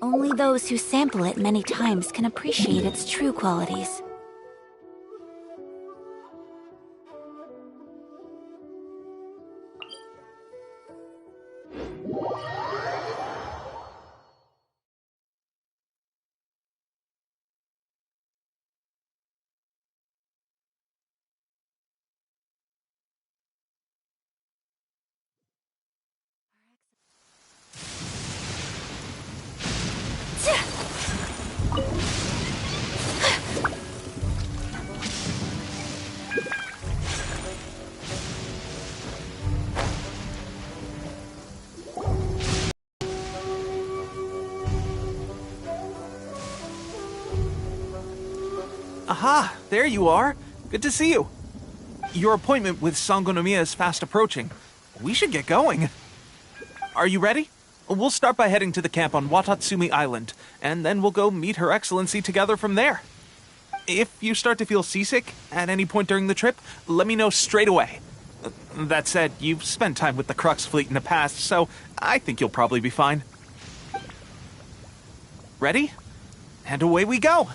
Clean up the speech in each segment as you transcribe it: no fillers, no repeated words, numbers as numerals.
Only those who sample it many times can appreciate its true qualities. Aha! There you are! Good to see you. Your appointment with Sangonomiya is fast approaching. We should get going. Are you ready? We'll start by heading to the camp on Watatsumi Island, and then we'll go meet Her Excellency together from there. If you start to feel seasick at any point during the trip, let me know straight away. That said, you've spent time with the Crux fleet in the past, so I think you'll probably be fine. Ready? And away we go!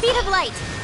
Speed of light!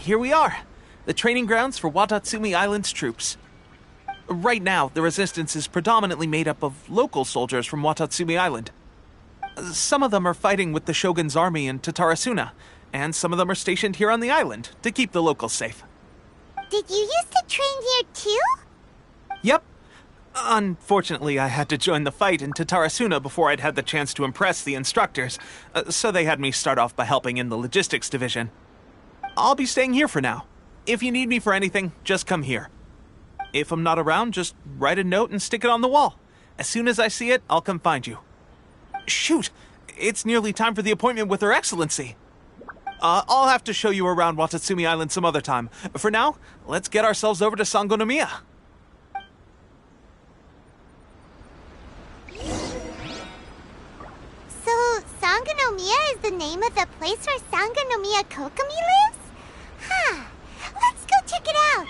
here we are. The training grounds for Watatsumi Island's troops. Right now, the resistance is predominantly made up of local soldiers from Watatsumi Island. Some of them are fighting with the Shogun's army in Tatarasuna, and some of them are stationed here on the island to keep the locals safe. Did you used to train here too? Yep. Unfortunately, I had to join the fight in Tatarasuna before I'd had the chance to impress the instructors, so they had me start off by helping in the logistics division. I'll be staying here for now. If you need me for anything, just come here. If I'm not around, just write a note and stick it on the wall. As soon as I see it, I'll come find you. Shoot! It's nearly time for the appointment with Her Excellency. I'll have to show you around Watatsumi Island some other time. For now, let's get ourselves over to Sangonomiya. So, Sangonomiya is the name of the place where Sangonomiya Kokomi lives? Huh. Let's go check it out.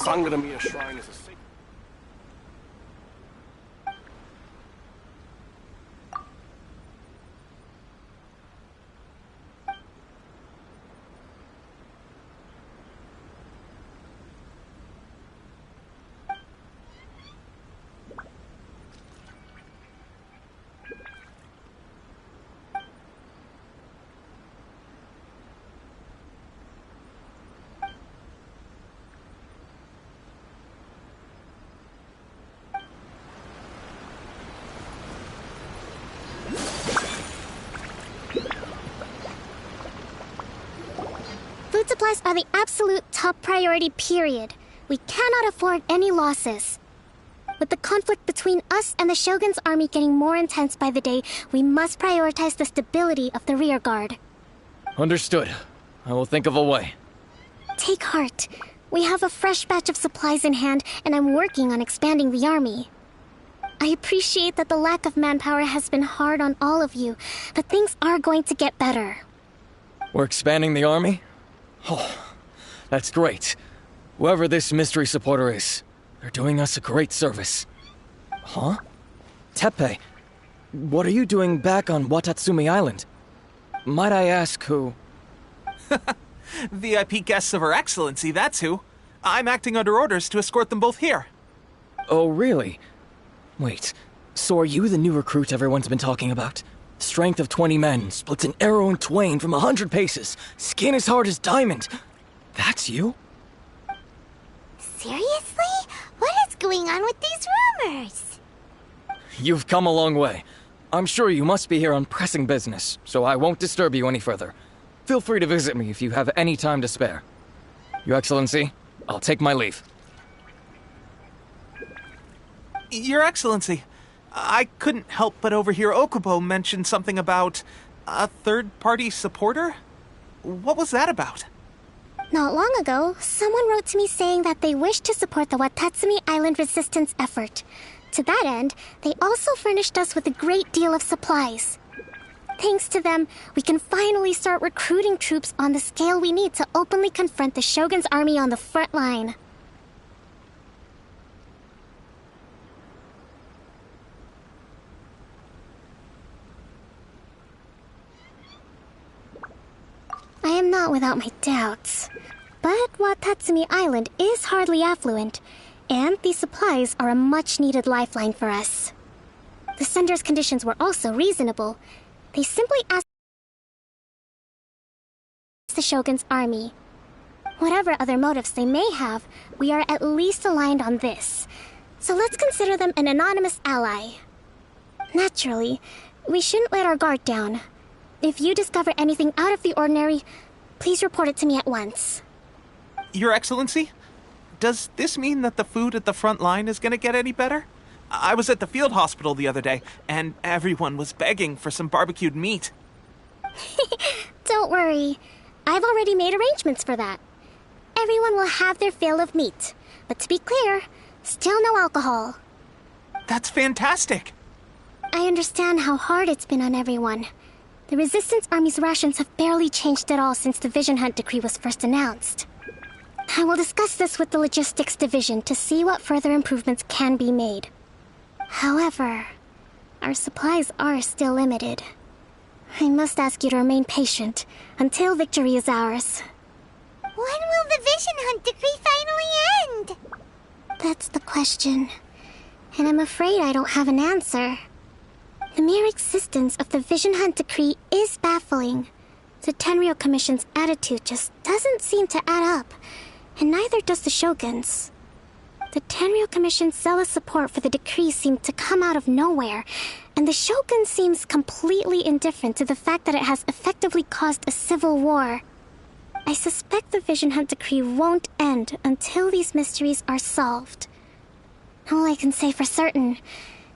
Sangonomiya Shrine is a sacred... Food supplies are the absolute top priority, period. We cannot afford any losses. With the conflict between us and the Shogun's army getting more intense by the day, we must prioritize the stability of the rear guard. Understood. I will think of a way. Take heart. We have a fresh batch of supplies in hand, and I'm working on expanding the army. I appreciate that the lack of manpower has been hard on all of you, but things are going to get better. We're expanding the army? Oh, that's great. Whoever this mystery supporter is, they're doing us a great service. Huh? Teppei, what are you doing back on Watatsumi Island? Might I ask who? VIP guests of Her Excellency, that's who. I'm acting under orders to escort them both here. Oh, really? Wait, so are you the new recruit everyone's been talking about? Strength of 20 men, splits an arrow in twain from 100 paces, skin as hard as diamond. That's you? Seriously? What is going on with these rumors? You've come a long way. I'm sure you must be here on pressing business, so I won't disturb you any further. Feel free to visit me if you have any time to spare. Your Excellency, I'll take my leave. Your Excellency, I couldn't help but overhear Okubo mention something about a third-party supporter? What was that about? Not long ago, someone wrote to me saying that they wish to support the Watatsumi Island resistance effort. To that end, they also furnished us with a great deal of supplies. Thanks to them, we can finally start recruiting troops on the scale we need to openly confront the Shogun's army on the front line. I am not without my doubts. But Watatsumi Island is hardly affluent, And these supplies are a much-needed lifeline for us. The sender's conditions were also reasonable. They simply asked the Shogun's army. Whatever other motives they may have, we are at least aligned on this. So let's consider them an anonymous ally. Naturally, we shouldn't let our guard down. If you discover anything out of the ordinary, please report it to me at once. Your Excellency, does this mean that the food at the front line is gonna get any better? I was at the field hospital the other day, and everyone was begging for some barbecued meat. Don't worry. I've already made arrangements for that. Everyone will have their fill of meat. But to be clear, still no alcohol. That's fantastic! I understand how hard it's been on everyone. The Resistance Army's rations have barely changed at all since the Vision Hunt decree was first announced. I will discuss this with the Logistics Division to see what further improvements can be made. However, our supplies are still limited. I must ask you to remain patient until victory is ours. When will the Vision Hunt decree finally end? That's the question. And I'm afraid I don't have an answer. The mere existence of the Vision Hunt decree is baffling. The Tenryou Commission's attitude just doesn't seem to add up, and neither does the Shogun's. The Tenryou Commission's zealous support for the decree seemed to come out of nowhere, and the Shogun seems completely indifferent to the fact that it has effectively caused a civil war. I suspect the Vision Hunt decree won't end until these mysteries are solved. All I can say for certain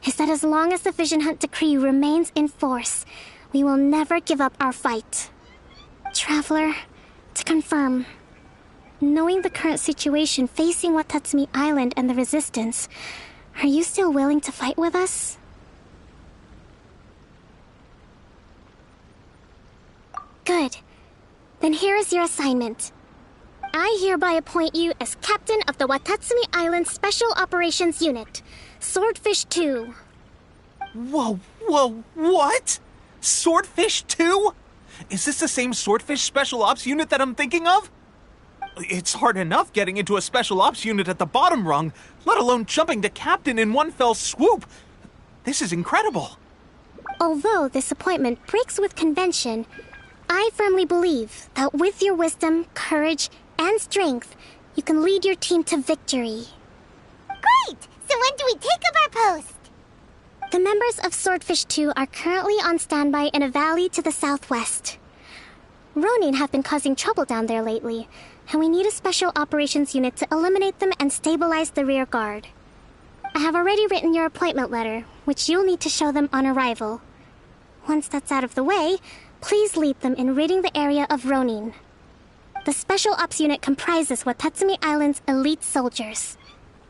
is that as long as the Vision Hunt decree remains in force, we will never give up our fight. Traveler, to confirm, knowing the current situation facing Watatsumi Island and the Resistance, are you still willing to fight with us? Good. Then here is your assignment. I hereby appoint you as captain of the Watatsumi Island Special Operations Unit, Swordfish 2. Whoa, what? Swordfish 2? Is this the same Swordfish Special Ops unit that I'm thinking of? It's hard enough getting into a Special Ops unit at the bottom rung, let alone jumping to captain in one fell swoop. This is incredible. Although this appointment breaks with convention, I firmly believe that with your wisdom, courage, and strength, you can lead your team to victory. Great! So when do we take up our post? The members of Swordfish 2 are currently on standby in a valley to the southwest. Ronin have been causing trouble down there lately, and we need a special operations unit to eliminate them and stabilize the rear guard. I have already written your appointment letter, which you'll need to show them on arrival. Once that's out of the way, please lead them in ridding the area of Ronin. The Special Ops unit comprises Watatsumi Island's elite soldiers.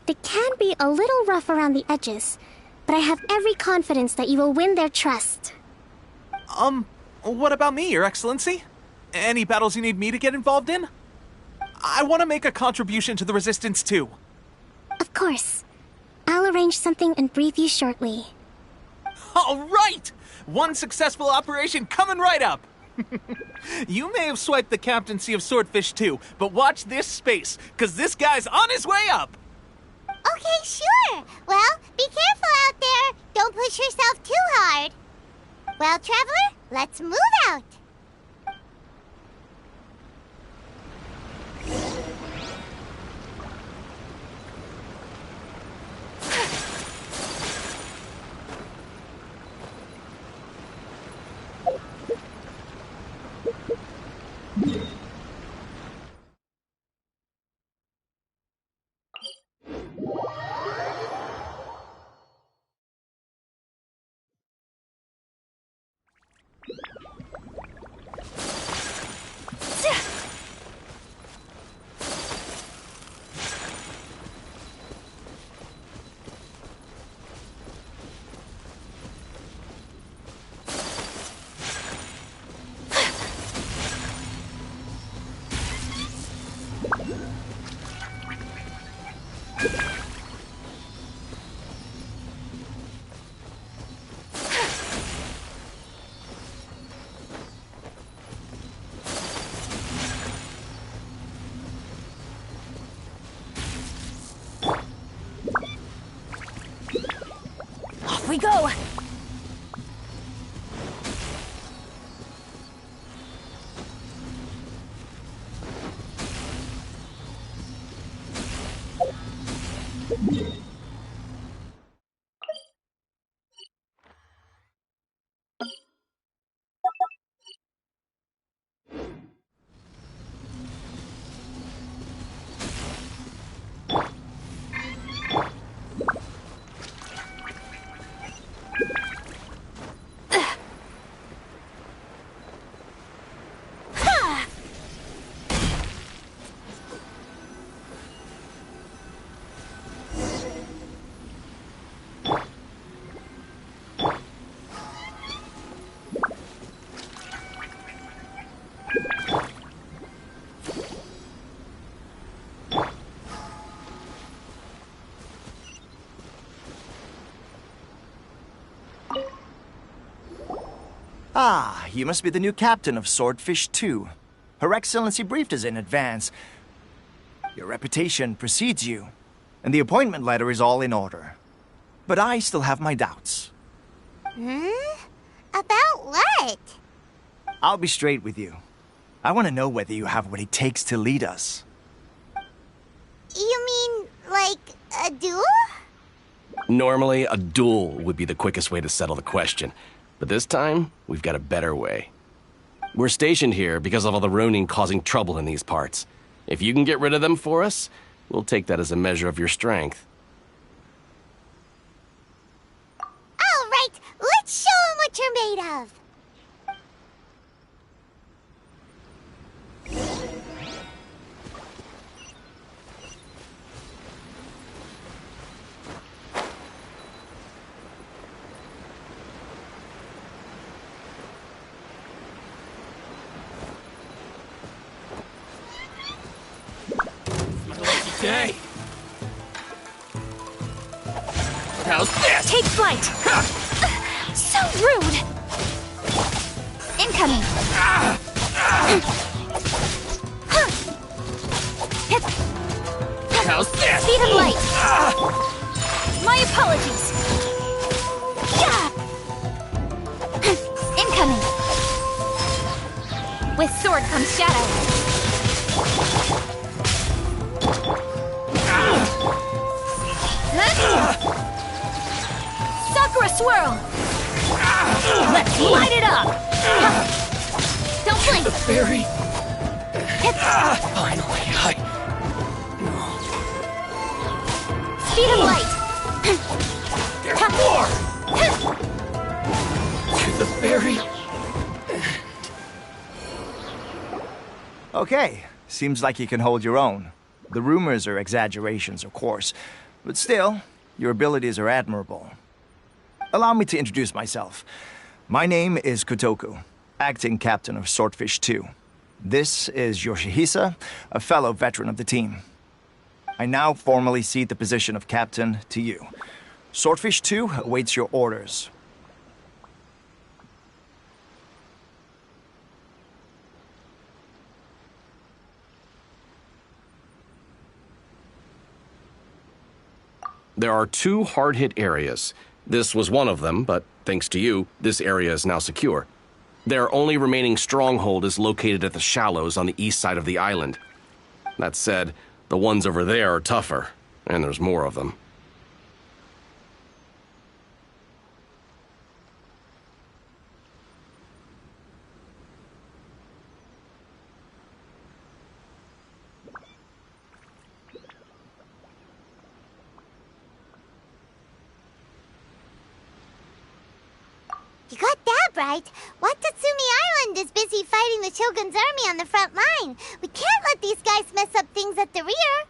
They can be a little rough around the edges, but I have every confidence that you will win their trust. What about me, Your Excellency? Any battles you need me to get involved in? I want to make a contribution to the Resistance too. Of course. I'll arrange something and brief you shortly. All right! One successful operation coming right up! You may have swiped the captaincy of Swordfish 2, but watch this space, because this guy's on his way up! Okay, sure. Well, be careful out there. Don't push yourself too hard. Well, Traveler, let's move out. go! Ah, you must be the new captain of Swordfish 2. Her Excellency briefed us in advance. Your reputation precedes you, and the appointment letter is all in order. But I still have my doubts. About what? I'll be straight with you. I want to know whether you have what it takes to lead us. You mean, like, a duel? Normally, a duel would be the quickest way to settle the question. But this time, we've got a better way. We're stationed here because of all the Ronin causing trouble in these parts. If you can get rid of them for us, we'll take that as a measure of your strength. All right, let's show 'em what you're made of. Day. How's this? Take flight! So rude! Incoming! How's this? Speed of light! My apologies! Incoming! With sword comes shadow! Sakura swirl! Let's light it up! Don't blink! Fairy. Finally, Speed of light! more! To the fairy. Okay, seems like you can hold your own. The rumors are exaggerations, of course, but still, your abilities are admirable. Allow me to introduce myself. My name is Kotoku, acting captain of Swordfish 2. This is Yoshihisa, a fellow veteran of the team. I now formally cede the position of captain to you. Swordfish 2 awaits your orders. There are 2 hard-hit areas. This was one of them, but thanks to you, this area is now secure. Their only remaining stronghold is located at the shallows on the east side of the island. That said, the ones over there are tougher, and there's more of them. You got that right. Watatsumi Island is busy fighting the Shogun's army on the front line. We can't let these guys mess up things at the rear.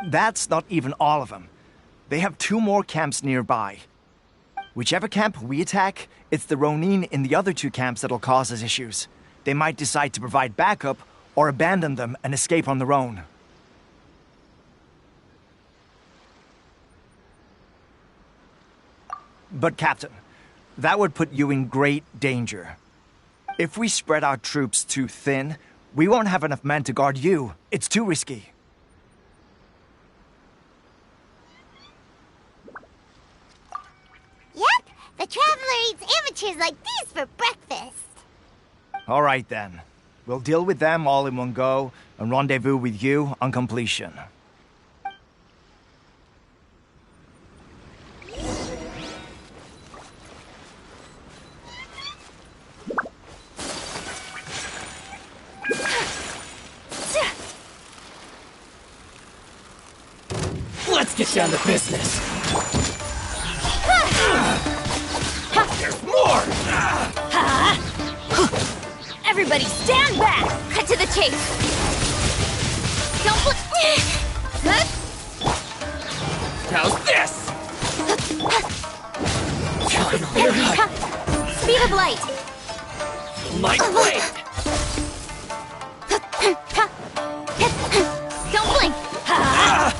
That's not even all of them. They have 2 more camps nearby. Whichever camp we attack, it's the Ronin in the other 2 camps that'll cause us issues. They might decide to provide backup or abandon them and escape on their own. But Captain, that would put you in great danger. If we spread our troops too thin, we won't have enough men to guard you. It's too risky. Yep, the Traveler eats amateurs like these for breakfast. All right then. We'll deal with them all in one go and rendezvous with you on completion. Let's get down to business. There's more! Everybody stand back! Cut to the chase! Don't put... How's this? Speed of light! Light blade! Don't blink!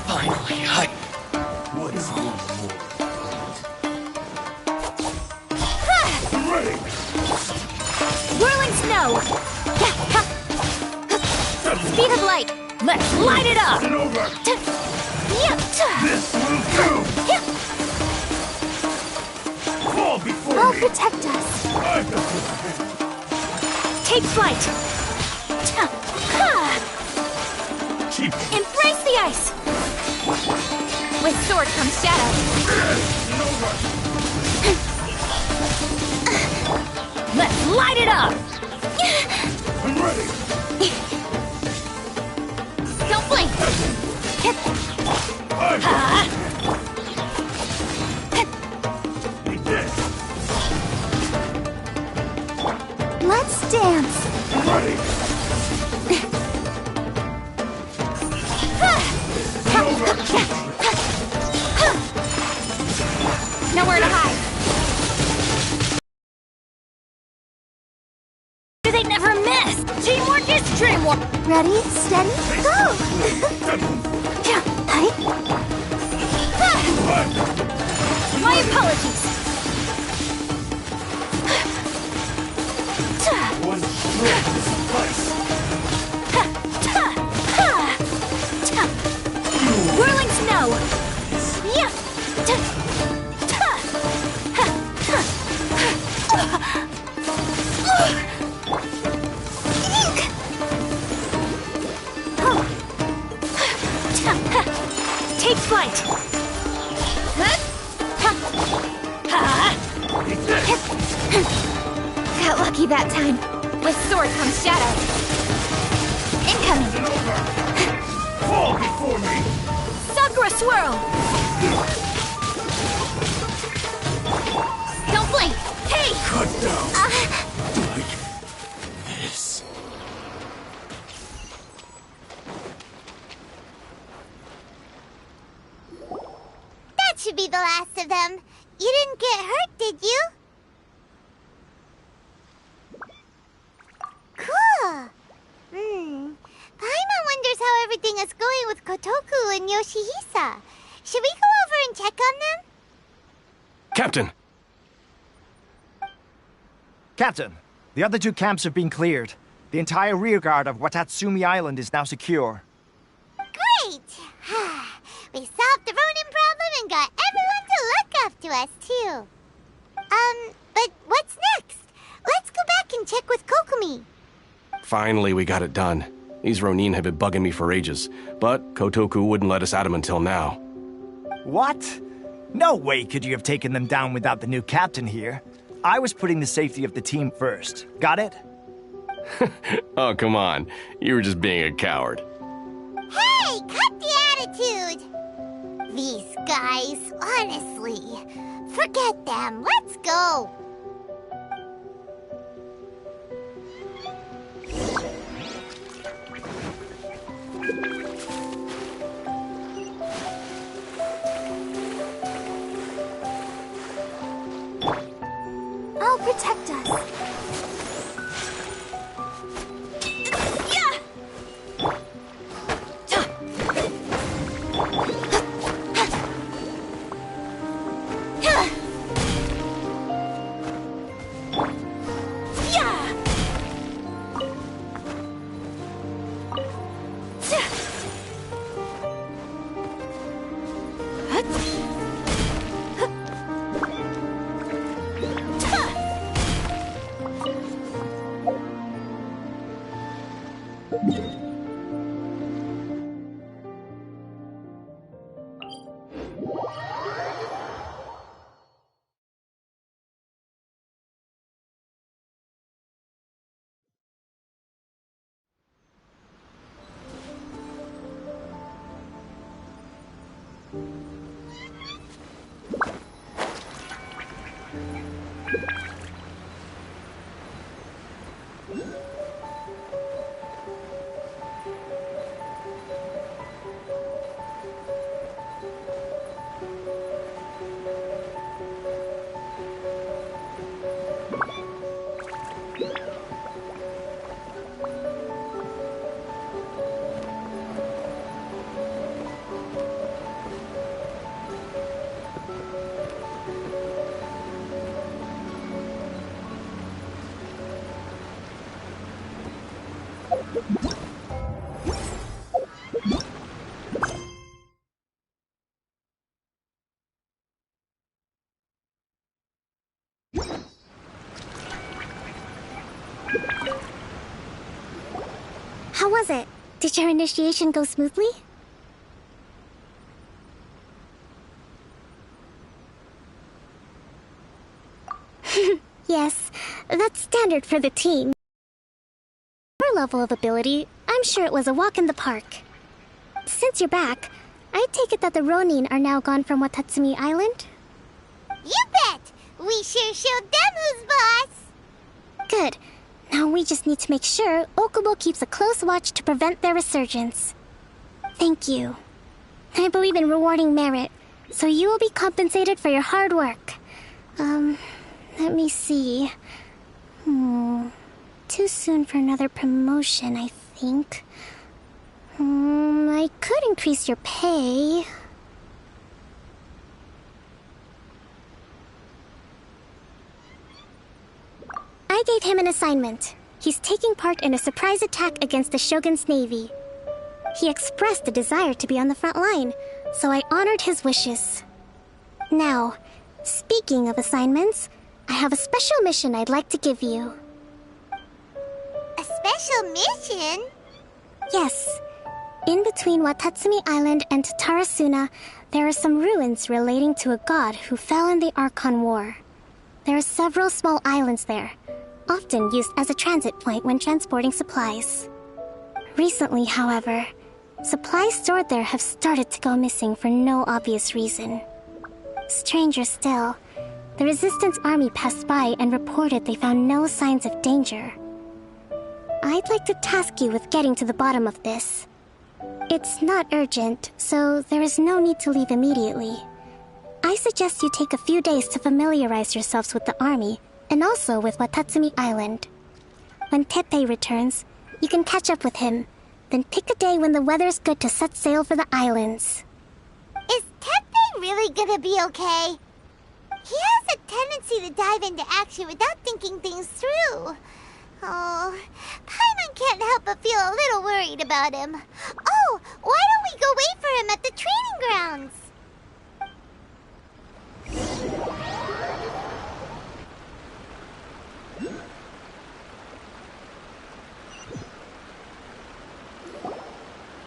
Finally, What's I'm ready! Whirling snow! Speed of light! Let's light it up! This will do! Fall before I'll me! protect us. Take flight! Keep Embrace the ice! With sword comes shadow. Let's light it up! I'm ready! Don't blink! Eat this! Let's dance. I'm ready! Nowhere to hide. They never miss. Teamwork is dreamwork. Ready, steady, go! My apologies. One stroke will suffice! Whirling snow. Take flight! Got lucky that time. With sword comes shadow. Incoming! Fall before me! Sakura swirl! Don't blink! Hey! Cut down! Like this. That should be the last of them. You didn't get hurt, did you? Cool. Paimon wonders how everything is going with Kotoku and Yoshihisa. Should we go over and check on them? Captain! Captain, the other two camps have been cleared. The entire rearguard of Watatsumi Island is now secure. Great! We solved the Ronin problem and got everyone to look up to us, too. But what's next? Let's go back and check with Kokumi. Finally, we got it done. These Ronin have been bugging me for ages, but Kotoku wouldn't let us at them until now. What? No way could you have taken them down without the new captain here. I was putting the safety of the team first. Got it? Oh, come on. You were just being a coward. Hey, cut the attitude! These guys, honestly. Forget them. Let's go. I'll protect us. How was it? Did your initiation go smoothly? Yes, that's standard for the team. Your level of ability, I'm sure it was a walk in the park. Since you're back, I take it that the Ronin are now gone from Watatsumi Island? You bet! We sure showed them who's boss! Good. Now we just need to make sure Okubo keeps a close watch to prevent their resurgence. Thank you. I believe in rewarding merit, so you will be compensated for your hard work. Let me see. Too soon for another promotion, I think. I could increase your pay. I gave him an assignment. He's taking part in a surprise attack against the Shogun's navy. He expressed a desire to be on the front line, so I honored his wishes. Now, speaking of assignments, I have a special mission I'd like to give you. A special mission? Yes. In between Watatsumi Island and Tatarasuna, there are some ruins relating to a god who fell in the Archon War. There are several small islands there, often used as a transit point when transporting supplies. Recently, however, supplies stored there have started to go missing for no obvious reason. Stranger still, the Resistance army passed by and reported they found no signs of danger. I'd like to task you with getting to the bottom of this. It's not urgent, so there is no need to leave immediately. I suggest you take a few days to familiarize yourselves with the army, and also with Watatsumi Island. When Teppei returns, you can catch up with him, then pick a day when the weather's good to set sail for the islands. Is Teppei really gonna be okay? He has a tendency to dive into action without thinking things through. Oh, Paimon can't help but feel a little worried about him. Oh, why don't we go wait for him at the training grounds?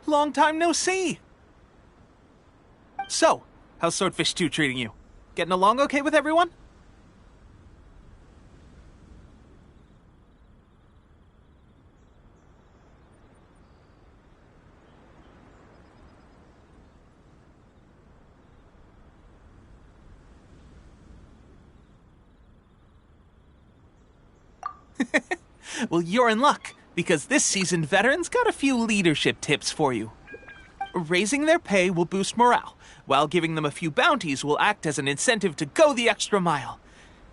Long time no see! So, how's Swordfish 2 treating you? Getting along okay with everyone? Well, you're in luck, because this seasoned veteran's got a few leadership tips for you. Raising their pay will boost morale, while giving them a few bounties will act as an incentive to go the extra mile.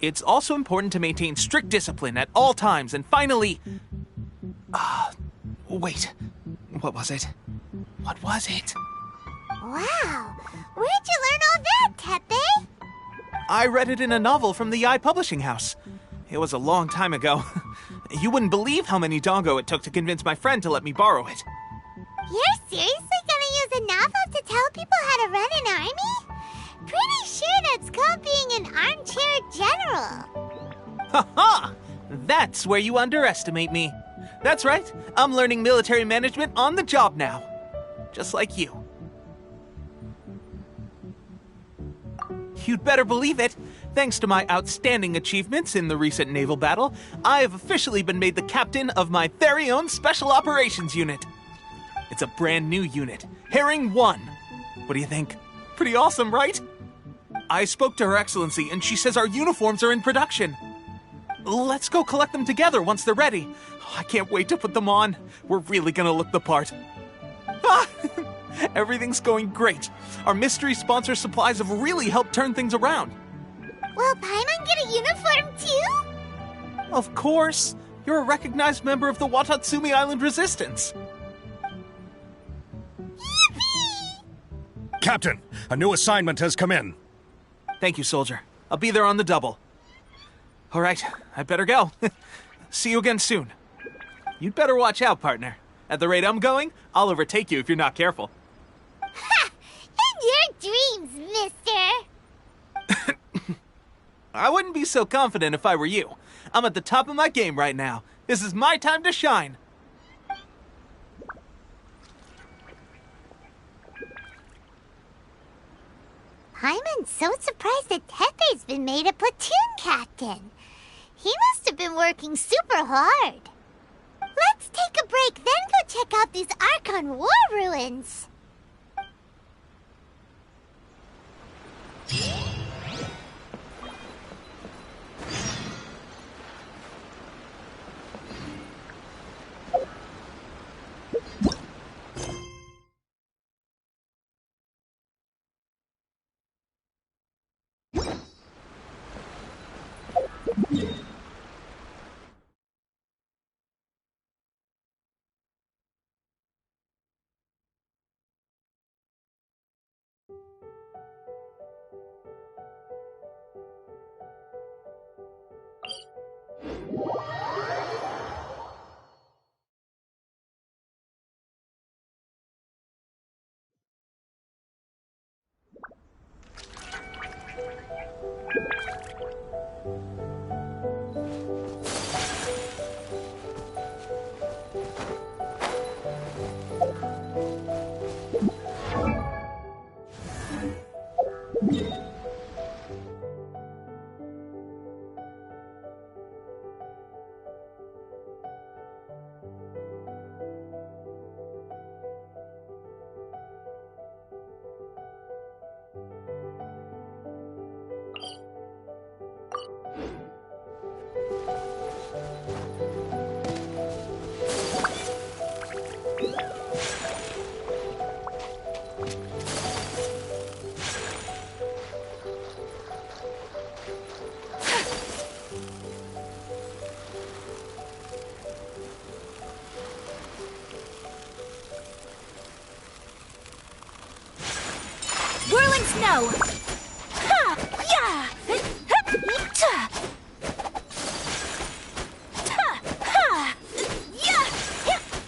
It's also important to maintain strict discipline at all times, and finally... wait. What was it? What was it? Wow, where'd you learn all that, Teppei? I read it in a novel from the Eye Publishing House. It was a long time ago. You wouldn't believe how many dongo it took to convince my friend to let me borrow it. You're seriously gonna use a novel to tell people how to run an army? Pretty sure that's called being an armchair general. Ha ha! That's where you underestimate me. That's right, I'm learning military management on the job now. Just like you. You'd better believe it. Thanks to my outstanding achievements in the recent naval battle, I have officially been made the captain of my very own Special Operations Unit. It's a brand new unit, Herring 1. What do you think? Pretty awesome, right? I spoke to Her Excellency, and she says our uniforms are in production. Let's go collect them together once they're ready. I can't wait to put them on. We're really gonna look the part. Ah! Everything's going great. Our mystery sponsor supplies have really helped turn things around. Will Paimon get a uniform too? Of course. You're a recognized member of the Watatsumi Island Resistance. Yippee! Captain, a new assignment has come in. Thank you, soldier. I'll be there on the double. All right, I better go. See you again soon. You'd better watch out, partner. At the rate I'm going, I'll overtake you if you're not careful. Ha! In your dreams, mister! I wouldn't be so confident if I were you. I'm at the top of my game right now. This is my time to shine. Paimon's so surprised that Teppei's been made a platoon captain. He must have been working super hard. Let's take a break, then go check out these Archon War ruins. Whirling snow! Ha! Yeah! Ta! Ta! Ha! Yeah!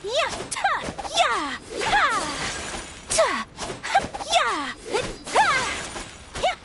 Yeah! Ta! Yeah! Ha! Ta! Yeah! Ha! Yeah!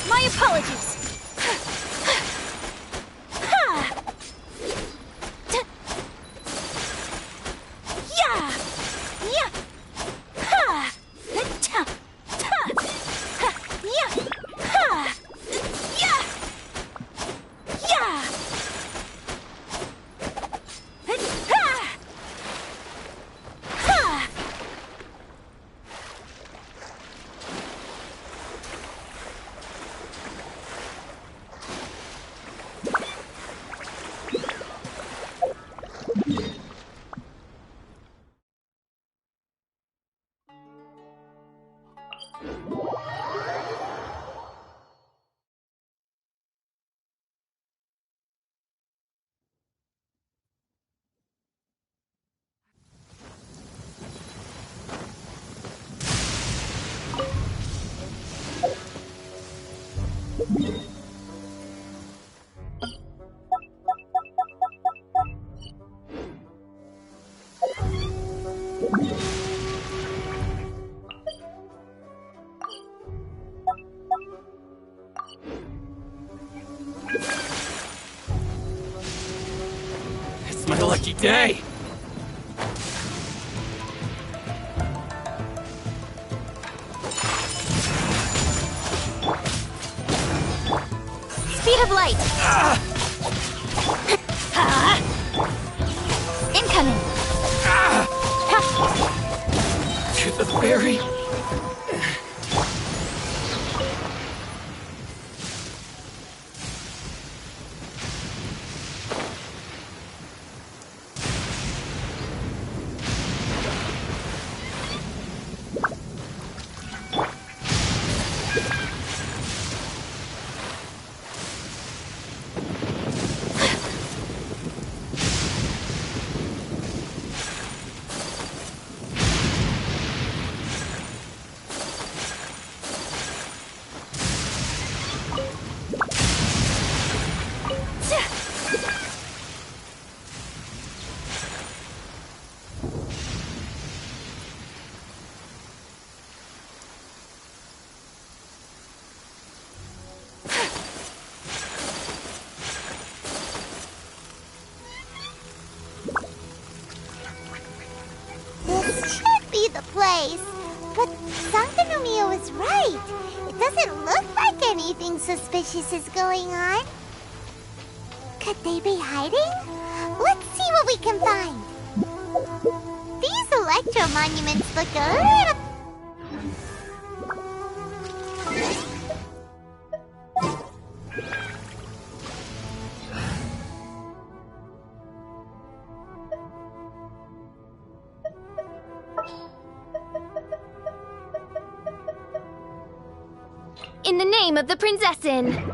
My apologies. It's my lucky day! Speed of light! Incoming! Very... This should be the place. But Sankanomiya was right. It doesn't look like anything suspicious is going on. Could they be hiding? Let's see what we can find. These electro monuments look a little... In the name of the Prinzessin!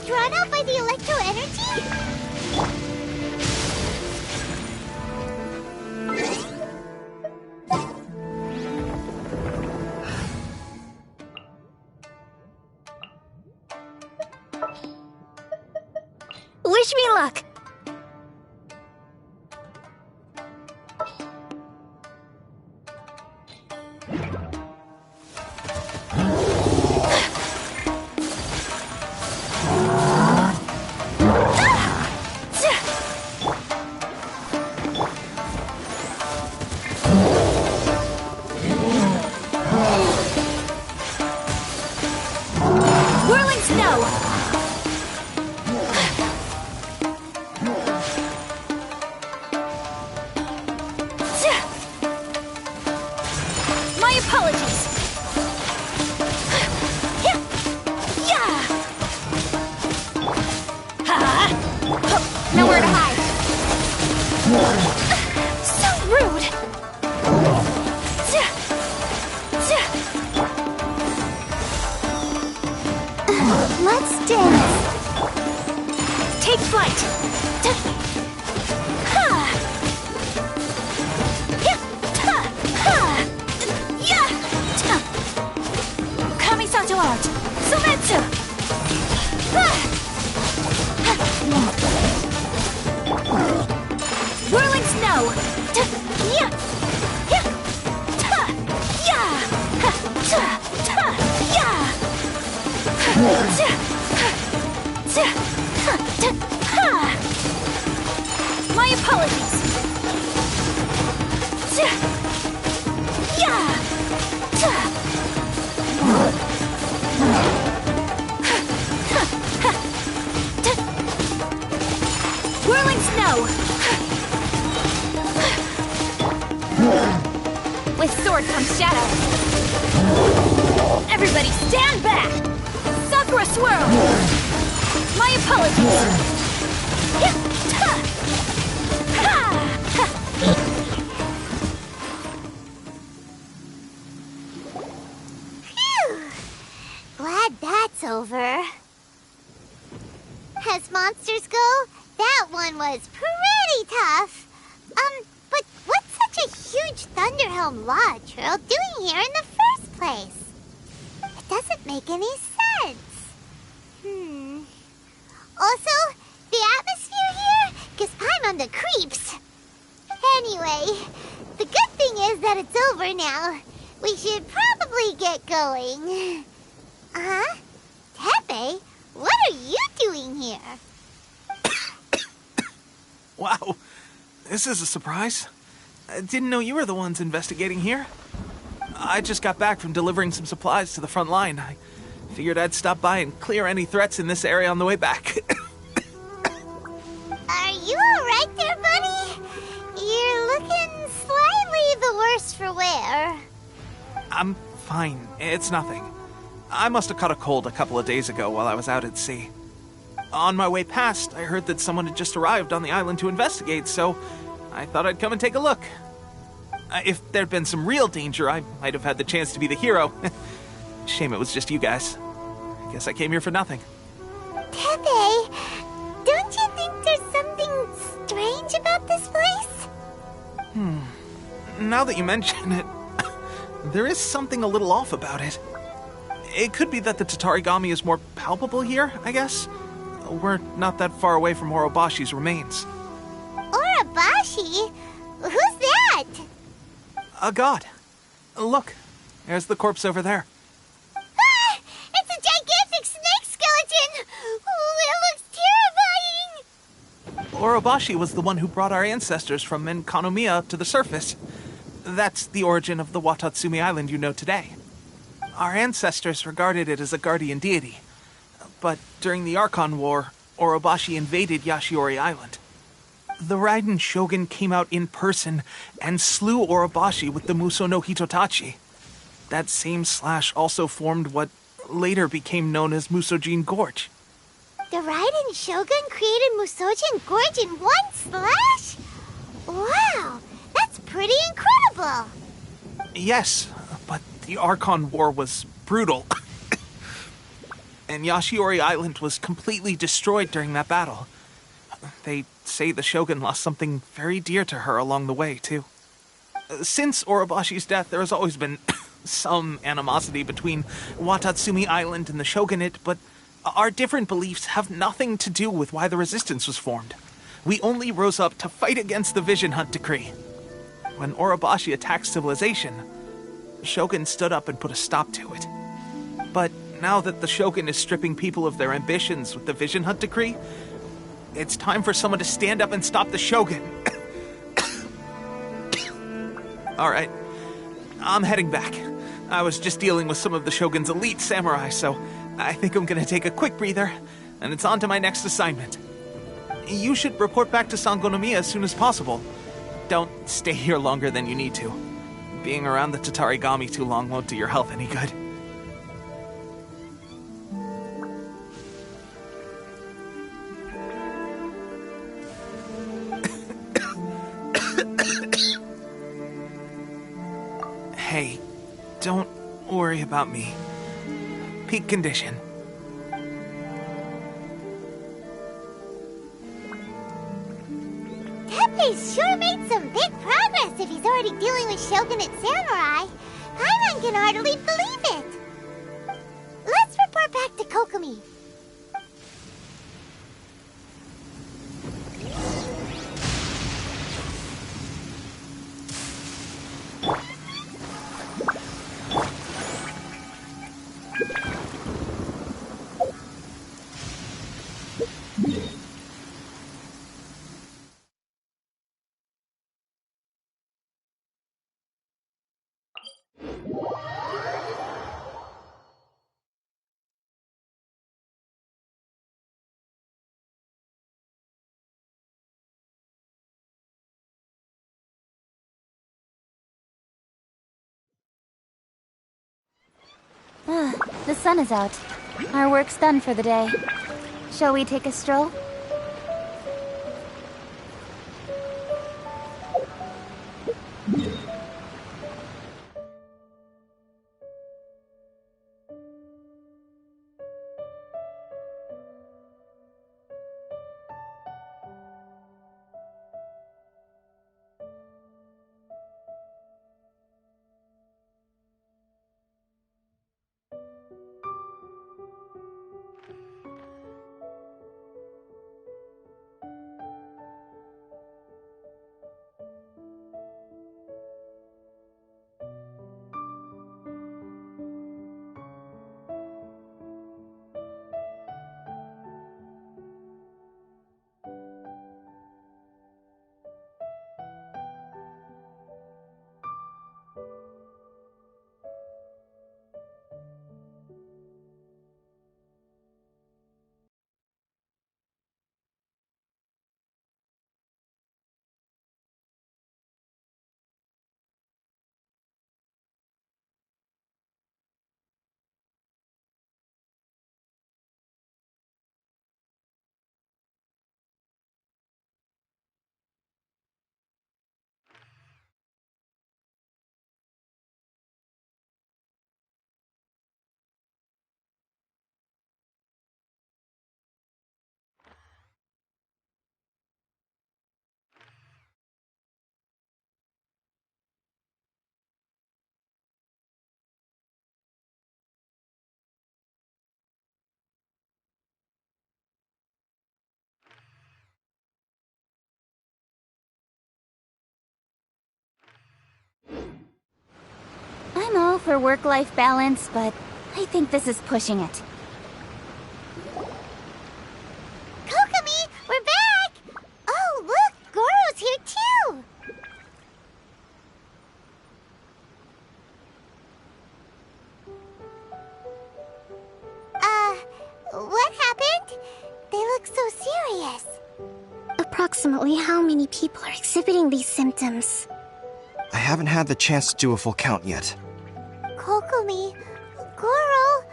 Drawn out by the electro energy? Wish me luck! Whirling snow! My apologies! Nowhere to hide! So rude! Let's dance. Take flight! Kamisato art! Sumetsu! Whirling snow! apologies! Yeah! Whirling snow! With sword comes shadow. Everybody stand back! Sakura swirl! My apologies! Phew! Glad that's over. As monsters go, that one was pretty tough. But what's such a huge Thunderhelm Lodge Earl doing here in the first place? It doesn't make any sense. Also, the atmosphere here gives Paimon the creeps. Anyway, the good thing is that it's over now. We should probably get going. Huh? Tepe, what are you doing here? Wow, this is a surprise. I didn't know you were the ones investigating here. I just got back from delivering some supplies to the front line. I figured I'd stop by and clear any threats in this area on the way back. Are you alright there, buddy? You're looking slightly the worse for wear. I'm fine. It's nothing. I must have caught a cold a couple of days ago while I was out at sea. On my way past, I heard that someone had just arrived on the island to investigate, so I thought I'd come and take a look. If there'd been some real danger, I might have had the chance to be the hero. Shame it was just you guys. I guess I came here for nothing. Tepe, don't you think there's something strange about this place? Now that you mention it, there is something a little off about it. It could be that the Tatarigami is more palpable here, I guess. We're not that far away from Orobashi's remains. Orobashi? Who's that? A god. Look, there's the corpse over there. Ah! It's a gigantic snake skeleton! Oh, it looks terrifying! Orobashi was the one who brought our ancestors from Enkanomiya to the surface. That's the origin of the Watatsumi Island you know today. Our ancestors regarded it as a guardian deity. But during the Archon War, Orobashi invaded Yashiori Island. The Raiden Shogun came out in person and slew Orobashi with the Muso no Hitotachi. That same slash also formed what later became known as Musojin Gorge. The Raiden Shogun created Musojin Gorge in one slash? Wow, that's pretty incredible! Yes, but the Archon War was brutal. And Yashiori Island was completely destroyed during that battle. They say the Shogun lost something very dear to her along the way, too. Since Orobashi's death, there has always been some animosity between Watatsumi Island and the Shogunate, but our different beliefs have nothing to do with why the resistance was formed. We only rose up to fight against the Vision Hunt Decree. When Orobashi attacked civilization, the Shogun stood up and put a stop to it. But now that the Shogun is stripping people of their ambitions with the Vision Hunt Decree, it's time for someone to stand up and stop the Shogun. Alright, I'm heading back. I was just dealing with some of the Shogun's elite samurai, so I think I'm gonna take a quick breather, and it's on to my next assignment. You should report back to Sangonomiya as soon as possible. Don't stay here longer than you need to. Being around the Tatarigami too long won't do your health any good. Hey, don't worry about me. Peak condition. Tepe's sure made some big progress if he's already dealing with Shogunate samurai. Paimon can hardly believe it. Let's report back to Kokomi. The sun is out. Our work's done for the day. Shall we take a stroll? I'm all for work-life balance, but I think this is pushing it. Kokomi, we're back! Oh, look, Goro's here too! What happened? They look so serious. Approximately how many people are exhibiting these symptoms? I haven't had the chance to do a full count yet. Kokomi, Goro,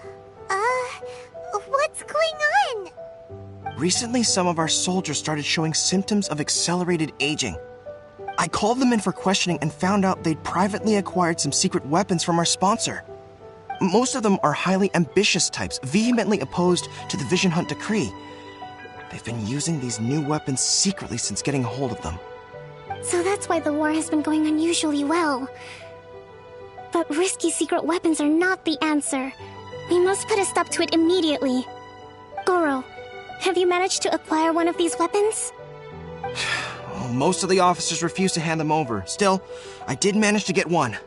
what's going on? Recently, some of our soldiers started showing symptoms of accelerated aging. I called them in for questioning and found out they'd privately acquired some secret weapons from our sponsor. Most of them are highly ambitious types, vehemently opposed to the Vision Hunt decree. They've been using these new weapons secretly since getting a hold of them. So that's why the war has been going unusually well. But risky secret weapons are not the answer. We must put a stop to it immediately. Goro, have you managed to acquire one of these weapons? Well, most of the officers refuse to hand them over. Still, I did manage to get one.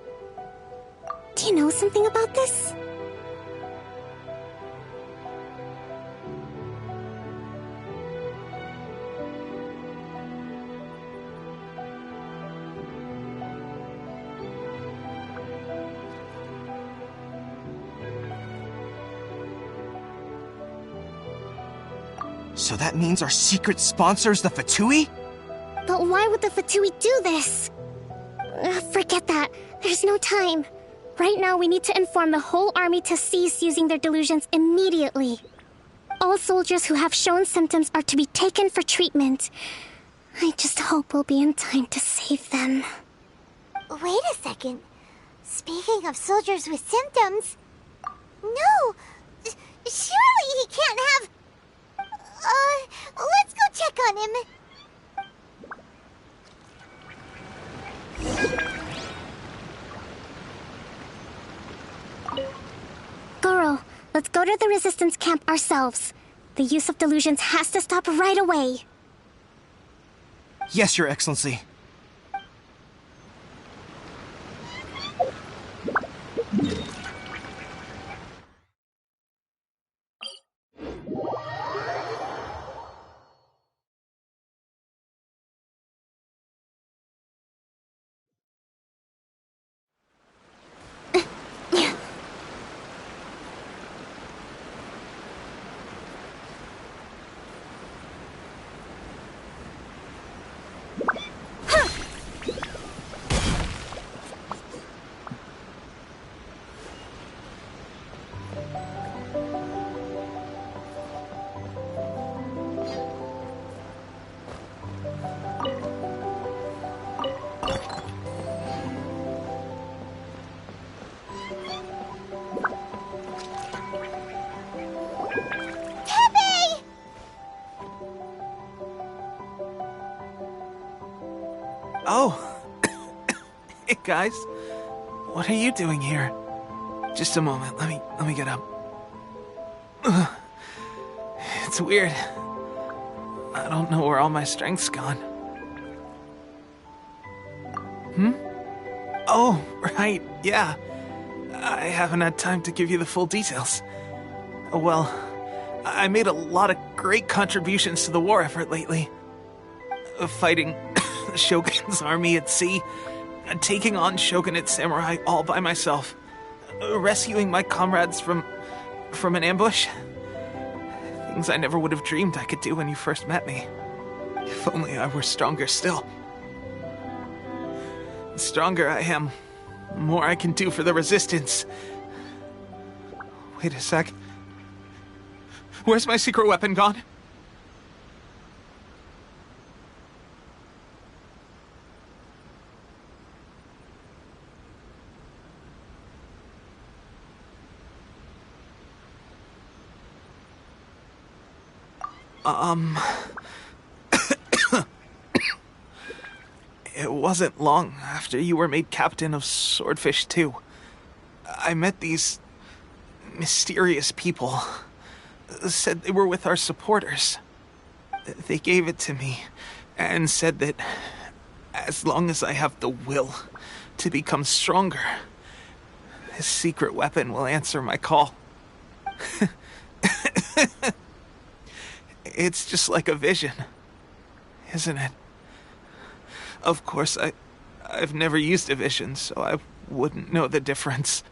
Do you know something about this? So that means our secret sponsor is the Fatui? But why would the Fatui do this? Forget that. There's no time. Right now, we need to inform the whole army to cease using their delusions immediately. All soldiers who have shown symptoms are to be taken for treatment. I just hope we'll be in time to save them. Wait a second. Speaking of soldiers with symptoms... No! Surely he can't have... let's go check on him. Goro, let's go to the resistance camp ourselves. The use of delusions has to stop right away. Yes, Your Excellency. Oh. Hey, guys. What are you doing here? Just a moment. Let me get up. It's weird. I don't know where all my strength's gone. Oh, right. Yeah. I haven't had time to give you the full details. Well, I made a lot of great contributions to the war effort lately. Fighting the Shogun's army at sea, taking on Shogunate samurai all by myself, rescuing my comrades from an ambush. Things I never would have dreamed I could do when you first met me. If only I were stronger still. The stronger I am, the more I can do for the Resistance. Wait a sec. Where's my secret weapon gone? It wasn't long after you were made captain of Swordfish 2. I met these mysterious people. Said they were with our supporters. They gave it to me and said that as long as I have the will to become stronger, this secret weapon will answer my call. It's just like a vision, isn't it? Of course, I've never used a vision, so I wouldn't know the difference.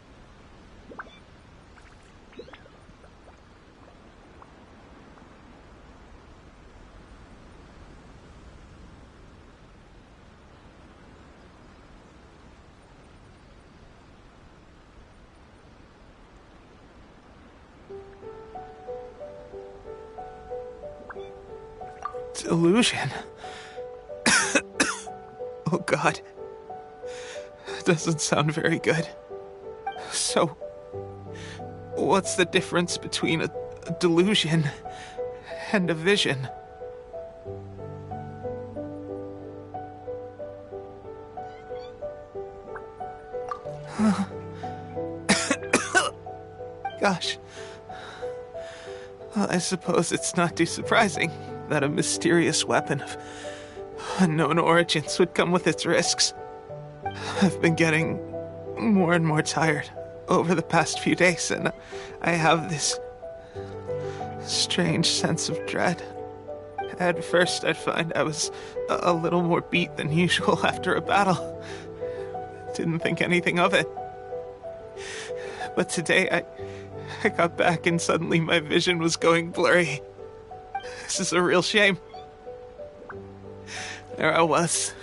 Delusion. Oh God. That doesn't sound very good. So, what's the difference between a delusion and a vision? Gosh. Well, I suppose it's not too surprising that a mysterious weapon of unknown origins would come with its risks. I've been getting more and more tired over the past few days, and I have this strange sense of dread. At first, I'd find I was a little more beat than usual after a battle. Didn't think anything of it. But today, I got back and suddenly my vision was going blurry. This is a real shame. There I was,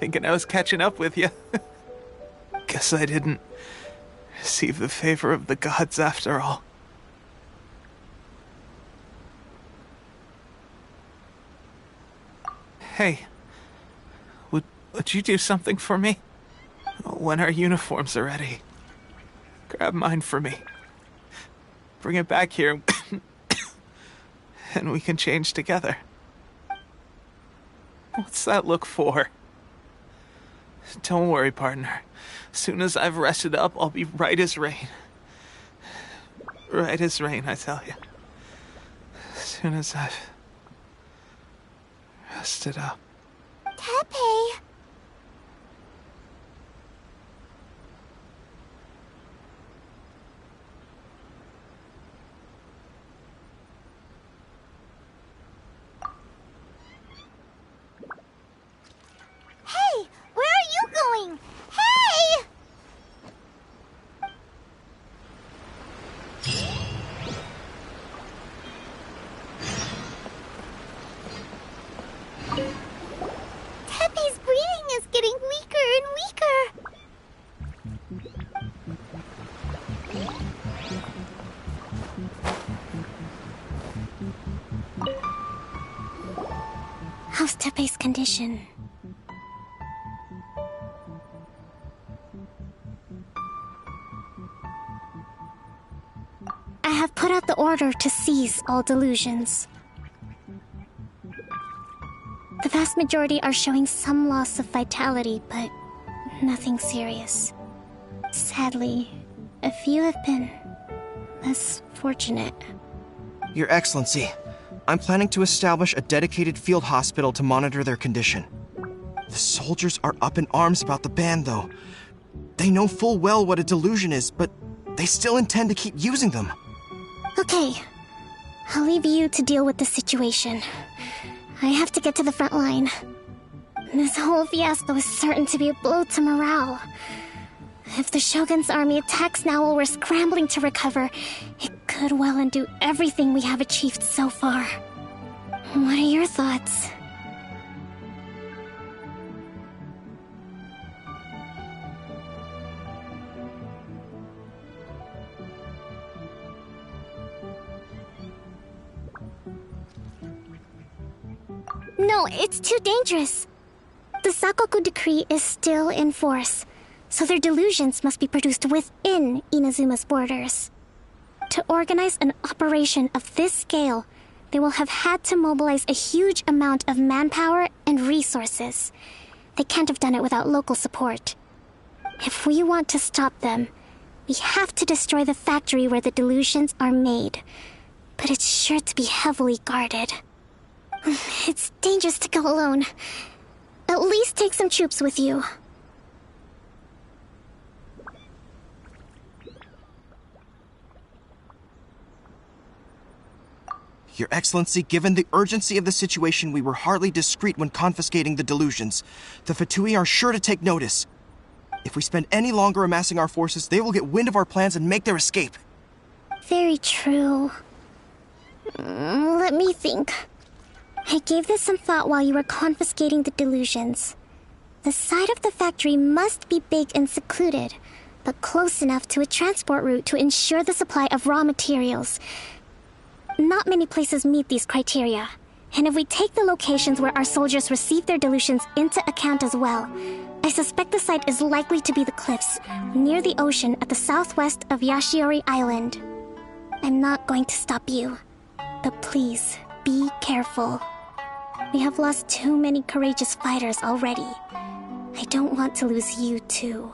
thinking I was catching up with you. Guess I didn't receive the favor of the gods after all. Hey, would you do something for me? When our uniforms are ready, grab mine for me. Bring it back here, and we can change together. What's that look for? Don't worry, partner. As soon as I've rested up, I'll be right as rain. Right as rain, I tell you. As soon as I've rested up. Tepe! Hey! Where are you going? Hey! Tepe's breathing Tepe's condition. I have put out the order to cease all delusions. The vast majority are showing some loss of vitality, but nothing serious. Sadly, a few have been less fortunate. Your Excellency, I'm planning to establish a dedicated field hospital to monitor their condition. The soldiers are up in arms about the ban, though. They know full well what a delusion is, but they still intend to keep using them. Okay, I'll leave you to deal with the situation. I have to get to the front line. This whole fiasco is certain to be a blow to morale. If the Shogun's army attacks now while we're scrambling to recover, it could well undo everything we have achieved so far. What are your thoughts? No, it's too dangerous. The Sakoku decree is still in force, so their delusions must be produced within Inazuma's borders. To organize an operation of this scale, they will have had to mobilize a huge amount of manpower and resources. They can't have done it without local support. If we want to stop them, we have to destroy the factory where the delusions are made. But it's sure to be heavily guarded. It's dangerous to go alone. At least take some troops with you. Your Excellency, given the urgency of the situation, we were hardly discreet when confiscating the delusions. The Fatui are sure to take notice. If we spend any longer amassing our forces, they will get wind of our plans and make their escape. Very true. Let me think. I gave this some thought while you were confiscating the delusions. The side of the factory must be big and secluded, but close enough to a transport route to ensure the supply of raw materials. Not many places meet these criteria, and if we take the locations where our soldiers receive their delusions into account as well, I suspect the site is likely to be the cliffs, near the ocean at the southwest of Yashiori Island. I'm not going to stop you, but please, be careful. We have lost too many courageous fighters already. I don't want to lose you too.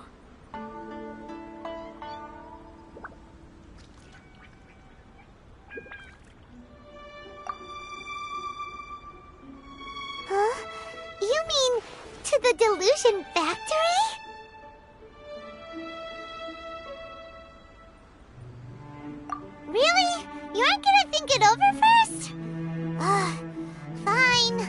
Huh? You mean to the delusion factory? Really? You aren't gonna think it over first? Fine.